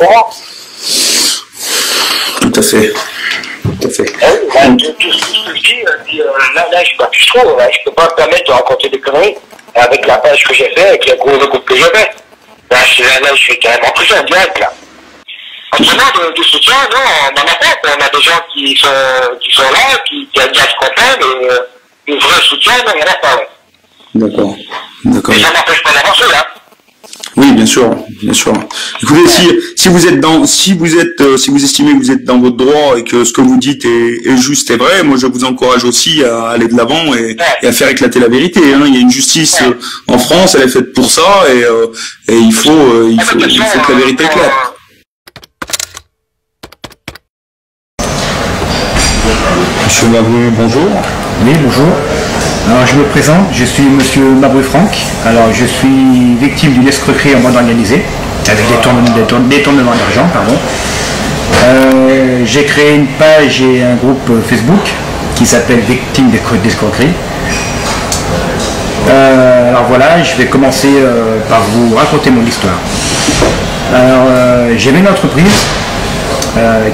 courant. Tout à fait. Tout à fait. Tout ce que je dis, là, je suis pas plus trop. Là, je peux pas me permettre de raconter des conneries avec la page que j'ai fait, avec le groupe que j'ai fait. Là, je suis carrément pris en direct, là. Actuellement, de soutien, non, on n'en a pas. On a des gens qui sont là, qui se comprennent, et du vrai soutien, non, il n'y en a pas, ouais. D'accord. D'accord. Mais ça n'empêche pas d'avancer, là. Oui, bien sûr, bien sûr. Écoutez, si vous estimez que vous êtes dans votre droit et que ce que vous dites est juste et vrai, moi je vous encourage aussi à aller de l'avant et à faire éclater la vérité. Hein. Il y a une justice en France, elle est faite pour ça et il faut que la vérité éclate. Monsieur Mabru, bonjour. Oui, bonjour. Alors, je me présente, je suis Monsieur Mabru Franck. Alors, je suis victime d'une escroquerie en bande organisée, avec détournement d'argent, pardon. J'ai créé une page et un groupe Facebook qui s'appelle Victime d'escroquerie. Alors voilà, je vais commencer par vous raconter mon histoire. Alors, j'avais une entreprise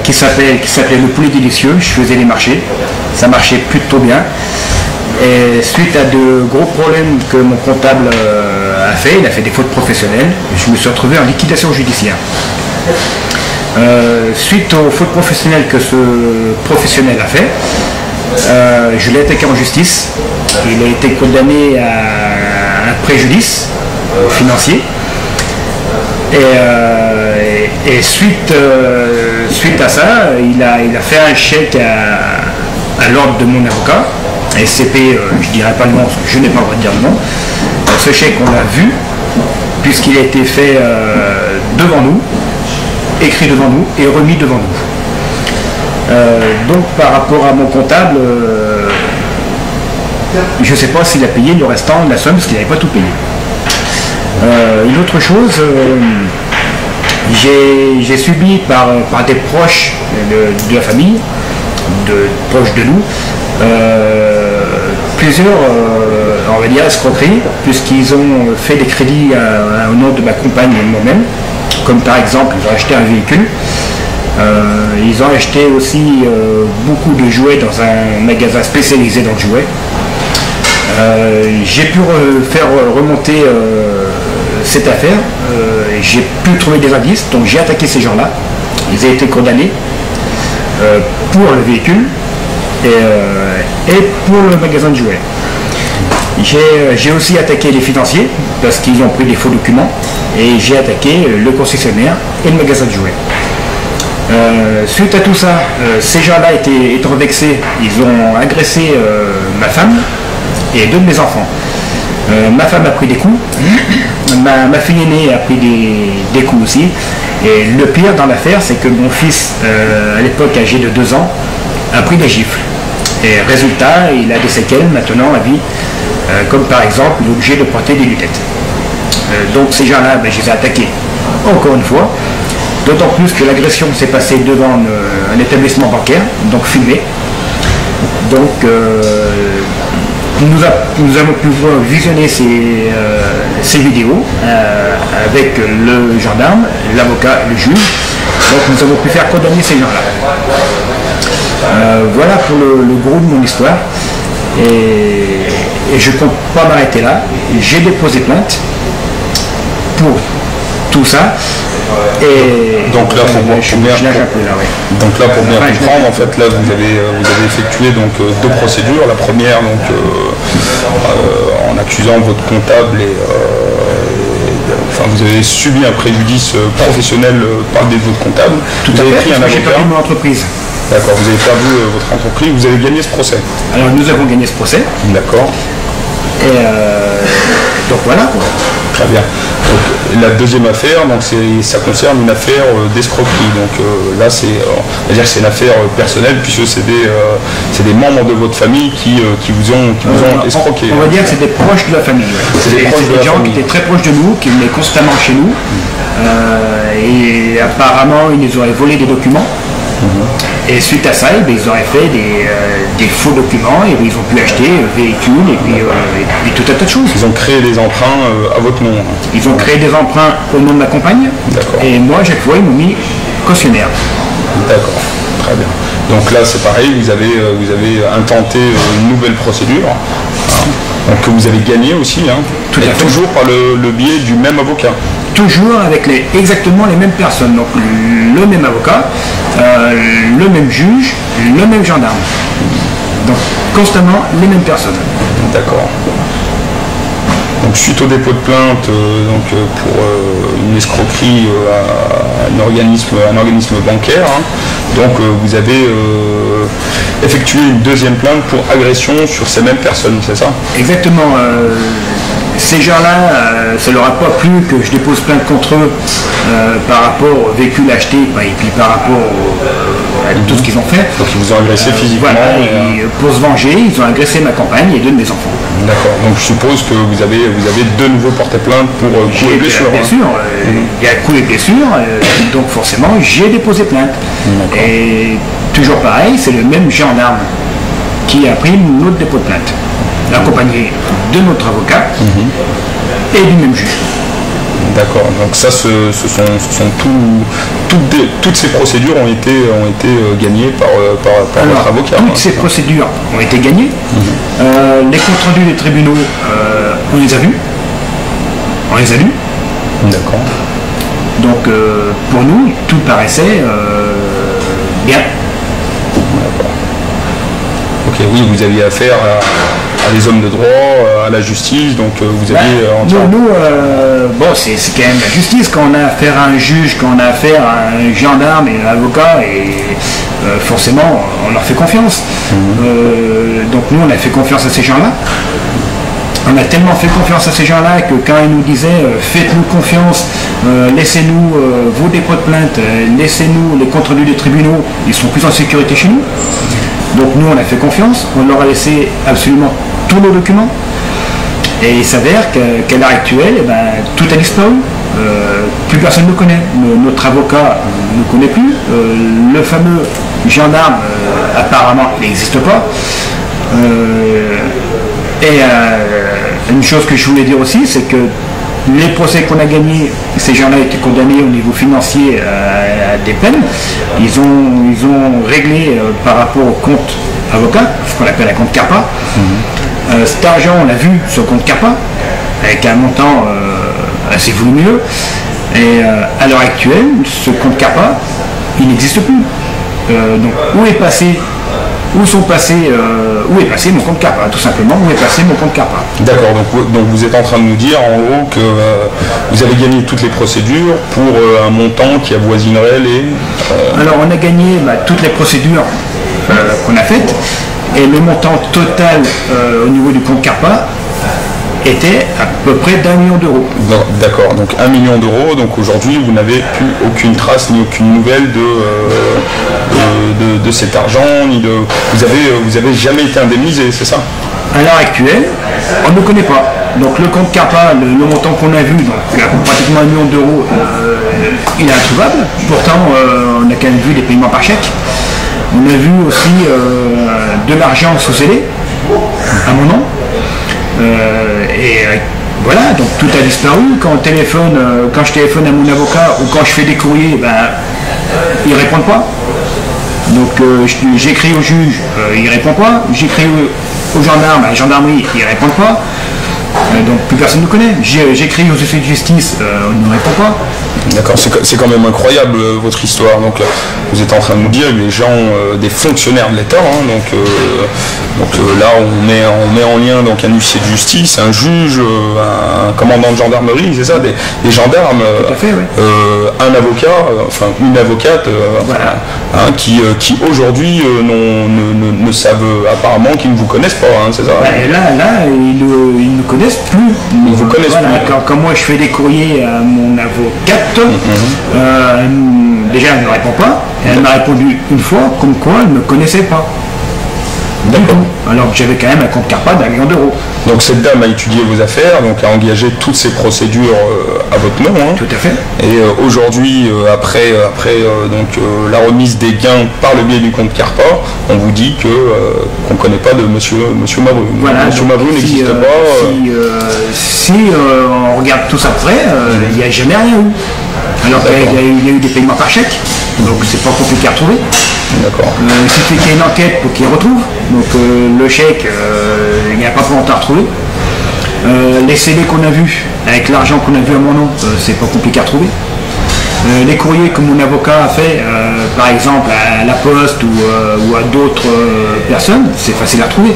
qui s'appelait Le Poulet Délicieux. Je faisais les marchés, ça marchait plutôt bien. Et suite à de gros problèmes que mon comptable a fait, il a fait des fautes professionnelles, je me suis retrouvé en liquidation judiciaire. Suite aux fautes professionnelles que ce professionnel a fait, je l'ai attaqué en justice. Il a été condamné à un préjudice financier. Et suite à ça, il a fait un chèque à l'ordre de mon avocat. SCP, je ne dirais pas le nom, je n'ai pas le droit de dire le nom. Ce chèque, on l'a vu, puisqu'il a été fait devant nous, écrit devant nous et remis devant nous. Donc par rapport à mon comptable, je ne sais pas s'il a payé le restant de la somme, parce qu'il n'avait pas tout payé. Une autre chose, j'ai subi par des proches de la famille, proches de nous, plusieurs, on va dire, escroqueries, puisqu'ils ont fait des crédits au nom de ma compagne et de moi-même, comme par exemple, ils ont acheté un véhicule, ils ont acheté aussi beaucoup de jouets dans un magasin spécialisé dans le jouet. J'ai pu faire remonter cette affaire, j'ai pu trouver des indices, donc j'ai attaqué ces gens-là, ils ont été condamnés pour le véhicule, et pour le magasin de jouets. J'ai aussi attaqué les financiers parce qu'ils ont pris des faux documents, et j'ai attaqué le concessionnaire et le magasin de jouets. Suite à tout ça, ces gens-là étant vexés, ils ont agressé ma femme et deux de mes enfants. Ma femme a pris des coups, ma fille aînée a pris des coups aussi, et le pire dans l'affaire, c'est que mon fils, à l'époque âgé de 2 ans, a pris des gifles. Et résultat, il a des séquelles maintenant à vie, comme par exemple, il est obligé de porter des lunettes. Donc ces gens-là, je les ai attaqués encore une fois, d'autant plus que l'agression s'est passée devant un établissement bancaire, donc filmé. Donc nous avons pu visionner ces vidéos avec le gendarme, l'avocat, le juge. Donc nous avons pu faire condamner ces gens-là. Voilà pour le gros de mon histoire. Et je ne compte pas m'arrêter là. J'ai déposé plainte pour tout ça. Et donc là, pour bien comprendre, en fait, là vous avez effectué donc 2 procédures. La première, donc en accusant votre comptable enfin, vous avez subi un préjudice professionnel par le biais de votre comptable. Tout à fait, parce que j'ai perdu mon entreprise. D'accord, vous avez perdu votre entreprise, vous avez gagné ce procès. Alors nous avons gagné ce procès. D'accord. Et donc voilà. Très bien. Donc, la deuxième affaire, donc ça concerne une affaire d'escroquerie. Donc là, on va dire que c'est une affaire personnelle, puisque c'est des membres de votre famille qui vous ont escroqué. On va dire que c'est des proches de la famille. Ouais. C'est des gens qui étaient très proches de nous, qui venaient constamment chez nous. Et apparemment, ils nous auraient volé des documents. Et suite à ça, ils auraient fait des faux documents, et ils ont pu acheter véhicules et puis tout un tas de choses. Ils ont créé des emprunts à votre nom. Ils ont créé des emprunts au nom de ma compagne. Et moi, chaque fois, ils m'ont mis cautionnaire. D'accord, très bien. Donc là, c'est pareil, vous avez intenté une nouvelle procédure, donc que vous avez gagné aussi, Tout à fait. Toujours par le biais du même avocat. Toujours avec exactement les mêmes personnes, donc le même avocat, le même juge, le même gendarme. Donc constamment les mêmes personnes. D'accord. Donc suite au dépôt de plainte pour une escroquerie à un organisme bancaire, donc vous avez effectué une deuxième plainte pour agression sur ces mêmes personnes, c'est ça? Exactement. Ces gens-là, ça leur a pas plu que je dépose plainte contre eux par rapport au véhicule acheté et puis par rapport à tout ce qu'ils ont fait. Donc ils vous ont agressé physiquement. Voilà, et pour se venger, ils ont agressé ma compagne et deux de mes enfants. D'accord, donc je suppose que vous avez de nouveau porté plainte pour coups et blessures. Bien sûr, il y a coups et blessures, donc forcément j'ai déposé plainte. Et toujours pareil, c'est le même gendarme qui a pris notre dépôt de plainte, accompagné de notre avocat et du même juge. D'accord, donc ça, ce sont toutes ces procédures ont été gagnées par votre avocat. Toutes ces procédures ont été gagnées. Les comptes rendus des tribunaux, on les a vus. On les a lus. D'accord. Donc pour nous, tout paraissait bien. D'accord. Ok, oui, vous aviez affaire à des hommes de droit, à la justice, donc vous aviez... Bon, c'est quand même la justice quand on a affaire à un juge, quand on a affaire à un gendarme et un avocat, et forcément, on leur fait confiance. Donc nous, on a fait confiance à ces gens-là. On a tellement fait confiance à ces gens-là que quand ils nous disaient faites-nous confiance, laissez-nous vos dépôts de plainte, laissez-nous les comptes rendus des tribunaux, ils sont plus en sécurité chez nous. Donc nous, on a fait confiance, on leur a laissé absolument tous nos documents. Et il s'avère qu'à l'heure actuelle, tout a disparu. Plus personne ne connaît. Notre avocat ne connaît plus. Le fameux gendarme, apparemment, il n'existe pas. Une chose que je voulais dire aussi, c'est que les procès qu'on a gagnés, ces gens-là étaient condamnés au niveau financier à des peines. Ils ont réglé par rapport au compte avocat, ce qu'on appelle un compte CARPA. Cet argent, on l'a vu sur le compte CARPA, avec un montant assez volumineux. Et à l'heure actuelle, ce compte CARPA, il n'existe plus. Donc où est passé mon compte CARPA, tout simplement, où est passé mon compte CARPA. D'accord, donc vous êtes en train de nous dire en gros que vous avez gagné toutes les procédures pour un montant qui avoisinerait les... Alors on a gagné toutes les procédures qu'on a faites, et le montant total au niveau du compte CARPA était à peu près d'1 million d'euros. D'accord, donc 1 million d'euros, donc aujourd'hui vous n'avez plus aucune trace ni aucune nouvelle de cet argent, vous avez jamais été indemnisé, c'est ça? À l'heure actuelle, on ne connaît pas. Donc le compte CARPA, le montant qu'on a vu, donc pratiquement 1 million d'euros, il est introuvable. Pourtant, on a quand même vu des paiements par chèque. On a vu aussi de l'argent sous scellé, à mon nom. Voilà, donc tout a disparu. Quand je téléphone à mon avocat ou quand je fais des courriers, ils ne répondent pas. Donc j'écris au juge, il ne répond pas. J'écris au gendarme, à la gendarmerie, ils ne répondent pas. Donc plus personne ne connaît. J'écris aux officiers de justice, on ne répond pas. D'accord, c'est quand même incroyable votre histoire. Donc vous êtes en train de nous dire que les gens, des fonctionnaires de l'État, là on met en lien donc un huissier de justice, un juge, un commandant de gendarmerie, c'est ça, des gendarmes, tout à fait, oui. un avocat, enfin une avocate, voilà. Qui aujourd'hui ne savent apparemment qu'ils ne vous connaissent pas, c'est ça? Là ils ne connaissent plus. Ils vous connaissent plus. Quand moi je fais des courriers à mon avocate, déjà elle ne me répond pas. Elle m'a répondu une fois comme quoi elle ne me connaissait pas. Du tout. Alors que j'avais quand même un compte CARPA d'1 million d'euros. Donc cette dame a étudié vos affaires, donc a engagé toutes ces procédures à votre nom. Hein. Tout à fait. Et aujourd'hui, après la remise des gains par le biais du compte CARPA, on vous dit qu'on ne connaît pas de Monsieur Mabru. Voilà, Monsieur Mabru n'existe pas. Si on regarde tout ça de près, il n'y a jamais rien eu. Alors il y a eu des paiements par chèque, donc c'est pas compliqué à retrouver. D'accord. Il suffit qu'il y ait une enquête pour qu'il retrouve. Donc le chèque, il n'y a pas pour longtemps à retrouver. Les CD qu'on a vus, avec l'argent qu'on a vu à mon nom, c'est pas compliqué à retrouver. Les courriers que mon avocat a fait, par exemple à la Poste ou à d'autres personnes, c'est facile à retrouver.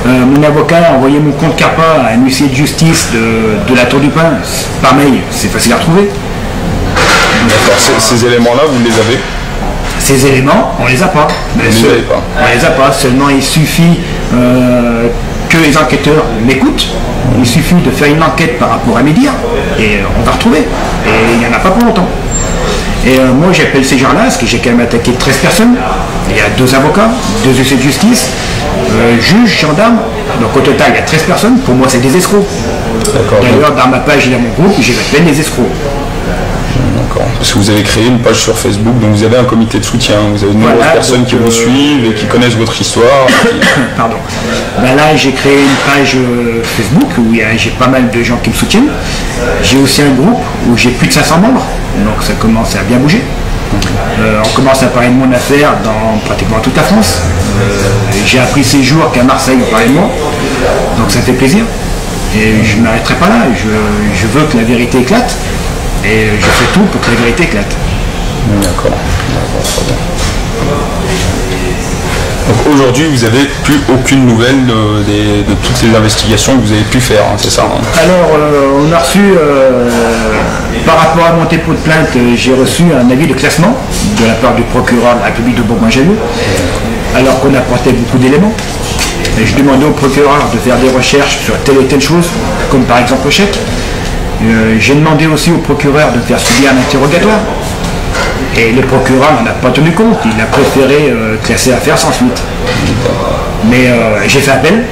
Mon avocat a envoyé mon compte CARPA à un huissier de justice de la Tour du Pin, par mail, c'est facile à retrouver. D'accord. Ces éléments-là, vous les avez? Ces éléments, on les a pas. On les a pas. Seulement, il suffit que les enquêteurs m'écoutent. Il suffit de faire une enquête par rapport à mes dires et on va retrouver. Et il n'y en a pas pour longtemps. Et moi, j'appelle ces gens-là parce que j'ai quand même attaqué 13 personnes. Il y a 2 avocats, 2 huissiers de justice, juges, gendarmes. Donc au total, il y a 13 personnes. Pour moi, c'est des escrocs. D'ailleurs, dans ma page et dans mon groupe, je l'appelle les escrocs. Parce que vous avez créé une page sur Facebook, donc vous avez un comité de soutien, vous avez de nombreuses personnes qui vous suivent et qui connaissent votre histoire. Pardon. Ben là, j'ai créé une page Facebook où j'ai pas mal de gens qui me soutiennent. J'ai aussi un groupe où j'ai plus de 500 membres, donc ça commence à bien bouger. On commence à parler de mon affaire dans pratiquement toute la France. J'ai appris ces jours qu'à Marseille on parlait de moi, donc ça fait plaisir. Et je ne m'arrêterai pas là, je veux que la vérité éclate. Et je fais tout pour que la vérité éclate. D'accord, très bien. Donc aujourd'hui, vous n'avez plus aucune nouvelle de toutes les investigations que vous avez pu faire, hein, c'est ça hein? Alors, on a reçu, par rapport à mon dépôt de plainte, j'ai reçu un avis de classement de la part du procureur de la République de Bourgogne-Jallieu, alors qu'on apportait beaucoup d'éléments. Et je demandais au procureur de faire des recherches sur telle et telle chose, comme par exemple le chèque. J'ai demandé aussi au procureur de faire subir un interrogatoire. Et le procureur n'en a pas tenu compte, il a préféré classer l'affaire sans suite. Mais j'ai fait appel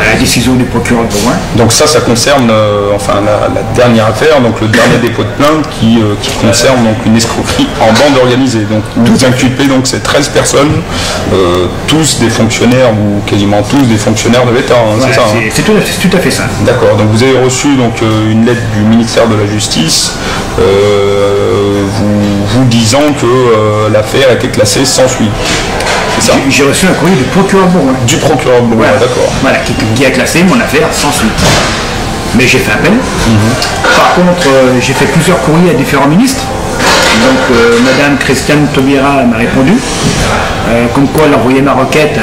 à la décision du procureur de Bourgoin. Donc ça concerne la dernière affaire, donc le dernier dépôt de plainte qui concerne donc une escroquerie en bande organisée. Donc vous inculpez donc ces 13 personnes, tous des fonctionnaires ou quasiment tous des fonctionnaires de l'État, hein, ouais, c'est ça hein? C'est tout à fait ça. D'accord, donc vous avez reçu donc une lettre du ministère de la Justice vous disant que l'affaire a été classée sans suite. J'ai reçu un courrier du procureur de Bourgoin. Du procureur de Bourgoin, voilà. D'accord. Voilà, qui a classé mon affaire sans suite. Mais j'ai fait appel. Par contre, j'ai fait plusieurs courriers à différents ministres. Donc, Madame Christiane Taubira m'a répondu, comme quoi elle envoyait ma requête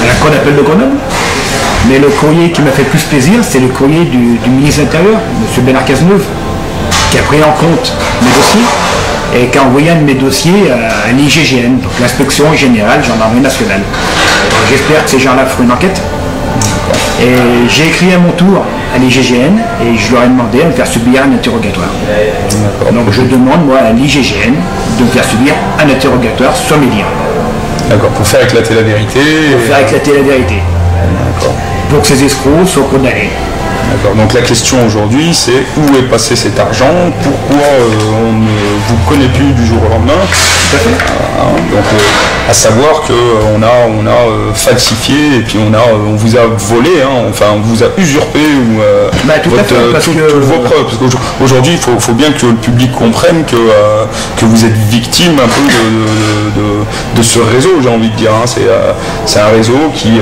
à la Cour d'appel de Grenoble. Mais le courrier qui m'a fait plus plaisir, c'est le courrier du ministre de l'Intérieur, M. Bernard Cazeneuve, qui a pris en compte mes dossiers et qui a envoyé un de mes dossiers à l'IGGN, donc l'Inspection Générale Gendarmerie Nationale. J'espère que ces gens-là feront une enquête. Et j'ai écrit à mon tour à l'IGGN et je leur ai demandé de me faire subir un interrogatoire. Donc je demande moi à l'IGGN de me faire subir un interrogatoire sur mes dires. D'accord, pour faire éclater la vérité. Pour faire éclater la vérité. D'accord. Pour que ces escrocs soient condamnés. D'accord. Donc la question aujourd'hui, c'est où est passé cet argent, pourquoi on ne vous connaît plus du jour au lendemain. Tout à fait. Donc à savoir qu'on a falsifié et puis on vous a volé, hein, enfin on vous a usurpé toutes vos preuves. Parce qu'aujourd'hui, il faut bien que le public comprenne que vous êtes victime un peu de ce réseau, j'ai envie de dire. Hein. C'est un réseau qui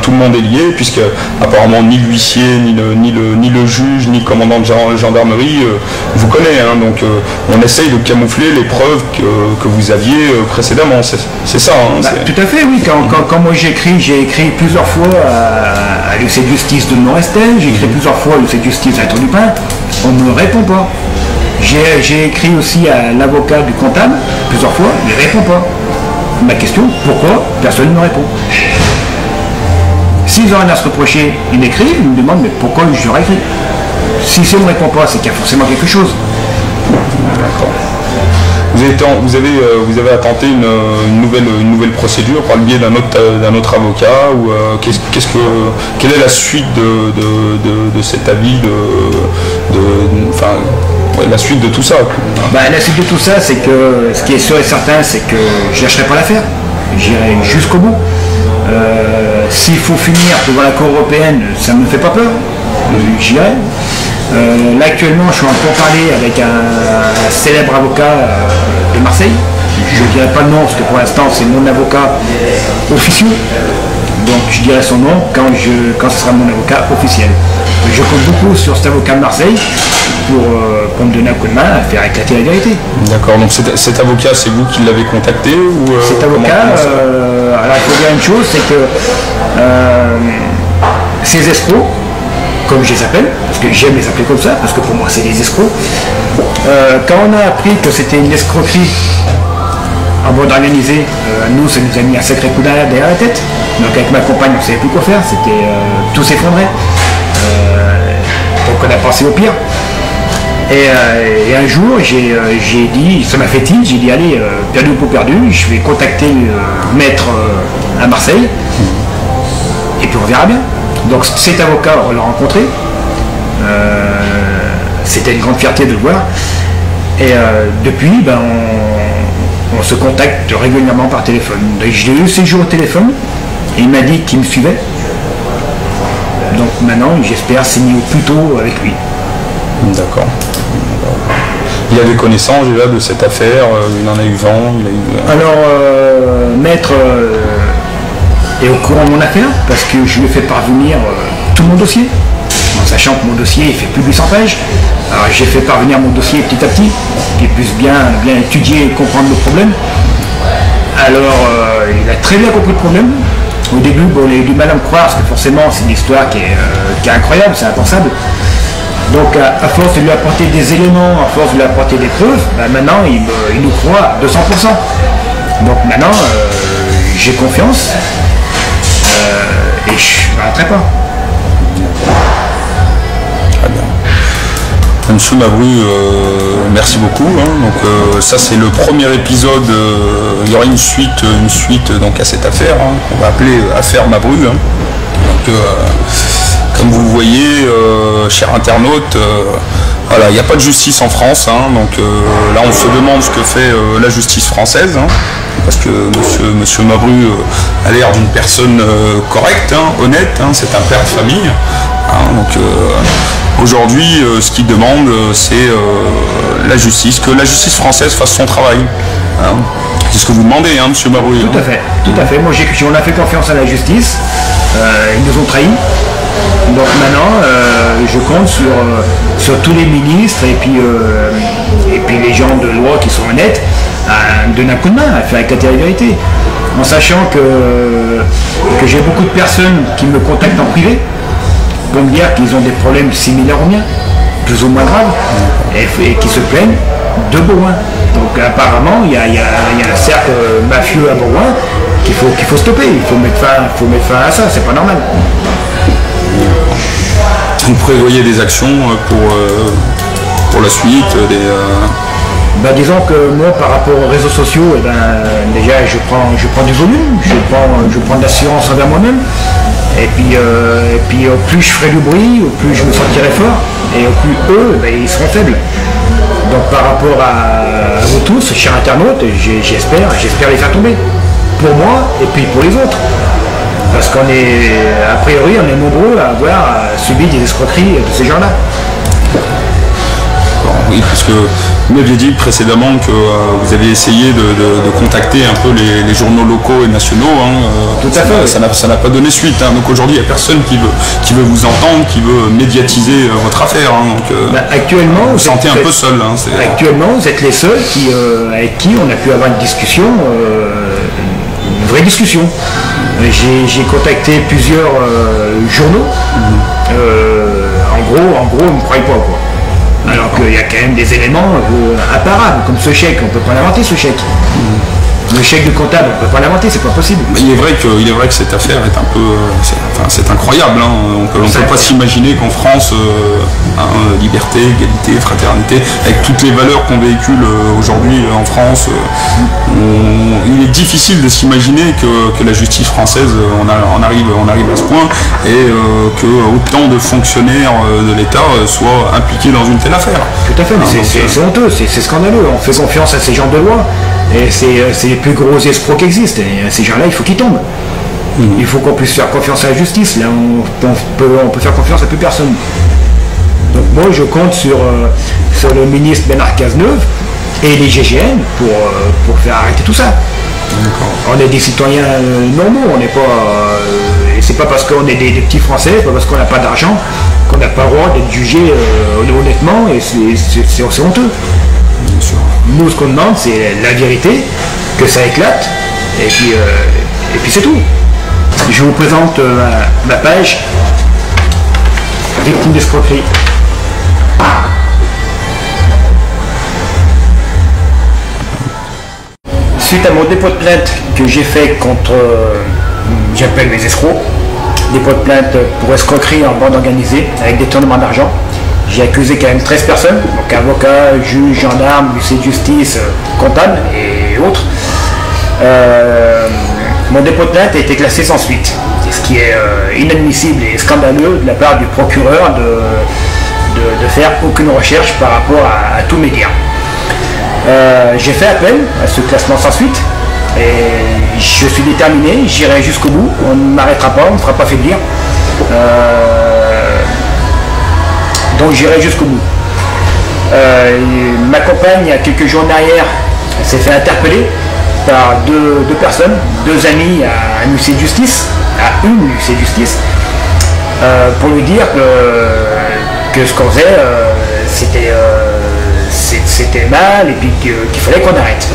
tout le monde est lié, puisque apparemment ni l'huissier, ni le juge, ni le commandant de gendarmerie vous connaît. Hein. Donc on essaye de camoufler les preuves que vous aviez précédemment. C'est ça. Hein, tout à fait, oui. Quand moi j'ai écrit plusieurs fois à l'huissier de justice de Morestel, j'ai écrit plusieurs fois à l'huissier de justice à la Tour du Pin, on ne me répond pas. J'ai écrit aussi à l'avocat du comptable plusieurs fois, il ne répond pas. Ma question, pourquoi personne ne me répond? S'ils ont rien à se reprocher, ils m'écrivent, ils me demandent mais pourquoi je leur ai écrit. Si ça ne me répond pas, c'est qu'il y a forcément quelque chose. D'accord. Vous avez tenté une nouvelle procédure par le biais d'un autre avocat ou quelle est la suite de cet avis la suite de tout ça? La suite de tout ça, c'est que ce qui est sûr et certain, c'est que je lâcherai pas l'affaire. J'irai jusqu'au bout. S'il faut finir devant la Cour européenne, ça ne me fait pas peur. J'irai. Là actuellement, je suis en pourparlers avec un célèbre avocat de Marseille. Je ne dirai pas le nom parce que pour l'instant c'est mon avocat officieux. Donc je dirai son nom quand ce sera mon avocat officiel. Je compte beaucoup sur cet avocat de Marseille pour me donner un coup de main à faire éclater la vérité. D'accord, donc cet avocat, c'est vous qui l'avez contacté ou cet avocat, alors il faut dire une chose, c'est que ces escrocs, comme je les appelle, parce que j'aime les appeler comme ça, parce que pour moi c'est des escrocs, quand on a appris que c'était une escroquerie en bande organisée, nous ça nous a mis un sacré coup derrière la tête. Donc avec ma compagne on ne savait plus quoi faire, tout s'effondrait. Donc on a pensé au pire. Et un jour j'ai dit, ça m'a fait tilt, j'ai dit allez, perdu pour perdu, je vais contacter maître à Marseille et puis on verra bien. Donc cet avocat, on l'a rencontré, c'était une grande fierté de le voir. Et depuis, on se contacte régulièrement par téléphone. Je l'ai eu ces jours au téléphone, et il m'a dit qu'il me suivait. Donc maintenant, j'espère signer au plus tôt avec lui. D'accord. Il avait connaissance déjà de cette affaire, il en a eu vent, Alors, maître est au courant de mon affaire, parce que je lui ai fait parvenir tout mon dossier, en sachant que mon dossier il fait plus de 800 pages. Alors j'ai fait parvenir mon dossier petit à petit, qu'il puisse bien étudier et comprendre le problème. Alors il a très bien compris le problème. Au début, il a eu du mal à me croire, parce que forcément c'est une histoire qui est incroyable, c'est impensable. Donc à force de lui apporter des éléments, à force de lui apporter des preuves, maintenant il nous croit à 200%. Donc maintenant j'ai confiance et je ne m'arrêterai pas. Très bien. Monsieur Mabru, merci beaucoup. Donc ça c'est le premier épisode. Il y aura une suite donc à cette affaire qu'on va appeler affaire Mabru. Donc comme vous voyez, chers internautes, voilà, il n'y a pas de justice en France. Donc là on se demande ce que fait la justice française. Parce que monsieur Mabru a l'air d'une personne correcte, honnête, c'est un père de famille. Donc aujourd'hui, ce qu'il demande, c'est la justice, que la justice française fasse son travail. C'est ce que vous demandez, monsieur Mabru. Tout à fait. Moi, on a fait confiance à la justice. Ils nous ont trahis. Donc maintenant, je compte sur tous les ministres et puis les gens de loi qui sont honnêtes à me donner un coup de main, à faire éclater la vérité. En sachant que j'ai beaucoup de personnes qui me contactent en privé pour me dire qu'ils ont des problèmes similaires aux miens, plus ou moins graves, et qui se plaignent de Bourgoin. Donc apparemment, il y a un cercle mafieux à Bourgoin qu'il faut stopper, il faut mettre fin à ça, c'est pas normal. Vous prévoyez des actions pour la suite disons que moi par rapport aux réseaux sociaux, déjà je prends du volume, je prends de l'assurance envers moi-même, et puis au plus je ferai du bruit, au plus je me sentirai fort, et au plus eux, ils seront faibles. Donc par rapport à vous tous, chers internautes, j'espère les faire tomber, pour moi et puis pour les autres. Parce qu'on est, a priori, on est nombreux à avoir subi des escroqueries de ces gens-là. Oui, parce que vous m'aviez dit précédemment que vous aviez essayé de contacter un peu les journaux locaux et nationaux. Tout à fait. Ça n'a pas donné suite. Donc aujourd'hui, il n'y a personne qui veut vous entendre, qui veut médiatiser votre affaire. Actuellement, vous sentez un peu seul. Actuellement, vous êtes les seuls avec qui on a pu avoir une discussion, une vraie discussion. J'ai contacté plusieurs journaux. En gros, ils ne me croient pas, quoi. Alors qu'il y a quand même des éléments imparables, comme ce chèque, on ne peut pas l'inventer ce chèque. Le chèque de comptable, on ne peut pas l'inventer, c'est pas possible. Mais il est vrai que cette affaire est un peu, c'est incroyable. Hein. On peut pas s'imaginer qu'en France, liberté, égalité, fraternité, avec toutes les valeurs qu'on véhicule aujourd'hui en France, il est difficile de s'imaginer que la justice française on arrive à ce point et que autant de fonctionnaires de l'État soient impliqués dans une telle affaire. Tout à fait, mais c'est honteux, c'est scandaleux. On fait confiance à ces gens de loi. Et c'est les plus gros escrocs qui existent. Et ces gens-là, il faut qu'ils tombent. Il faut qu'on puisse faire confiance à la justice. Là, on peut faire confiance à plus personne. Donc moi, je compte sur le ministre Bernard Cazeneuve et les GGN pour faire arrêter tout ça. On est des citoyens normaux. On n'est pas. Et c'est pas parce qu'on est des petits Français, c'est pas parce qu'on n'a pas d'argent qu'on n'a pas le droit d'être jugé honnêtement. Et c'est honteux. Bien sûr. Nous, ce qu'on demande, c'est la vérité, que ça éclate, et puis c'est tout. Je vous présente ma page Victime d'escroquerie. Suite à mon dépôt de plainte que j'ai fait contre, j'appelle mes escrocs, dépôt de plainte pour escroquerie en bande organisée avec détournement d'argent. J'ai accusé quand même 13 personnes, donc avocats, juges, gendarmes, huissiers de justice, comptables et autres. Mon dépôt de plainte a été classé sans suite, ce qui est inadmissible et scandaleux de la part du procureur de faire aucune recherche par rapport à tout média. J'ai fait appel à ce classement sans suite et je suis déterminé, j'irai jusqu'au bout, on ne m'arrêtera pas, on ne me fera pas faiblir. Donc j'irai jusqu'au bout. Ma compagne, il y a quelques jours en arrière, s'est fait interpeller par deux personnes, deux amis à un huissier de justice, à une huissier de justice, pour lui dire que ce qu'on faisait, c'était mal et puis qu'il fallait qu'on arrête.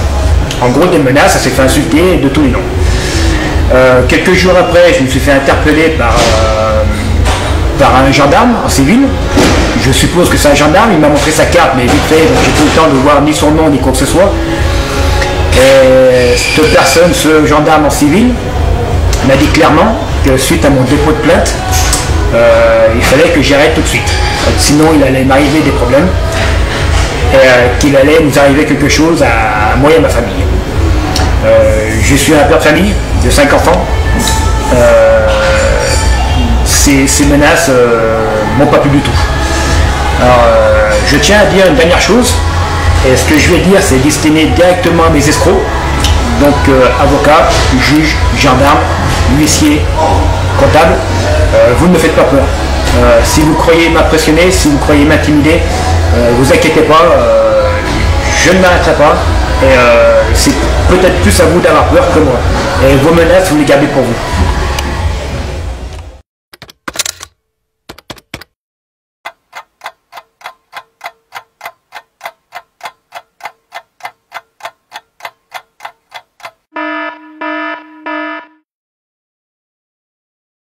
En gros, des menaces, ça s'est fait insulter de tous les noms. Quelques jours après, je me suis fait interpeller par un gendarme en civil. Je suppose que c'est un gendarme, il m'a montré sa carte, mais vite fait, donc j'ai pas eu le temps de voir ni son nom ni quoi que ce soit. Et cette personne, ce gendarme en civil, m'a dit clairement que suite à mon dépôt de plainte, il fallait que j'arrête tout de suite. Sinon, il allait m'arriver des problèmes et qu'il allait nous arriver quelque chose à moi et à ma famille. Je suis un père de famille de 5 enfants. Ces menaces m'ont pas plu du tout. Alors, je tiens à dire une dernière chose, et ce que je vais dire, c'est destiné directement à mes escrocs, donc avocats, juges, gendarmes, huissiers, comptables, vous ne me faites pas peur. Si vous croyez m'impressionner, si vous croyez m'intimider, vous inquiétez pas, je ne m'arrêterai pas, et c'est peut-être plus à vous d'avoir peur que moi. Et vos menaces, vous les gardez pour vous.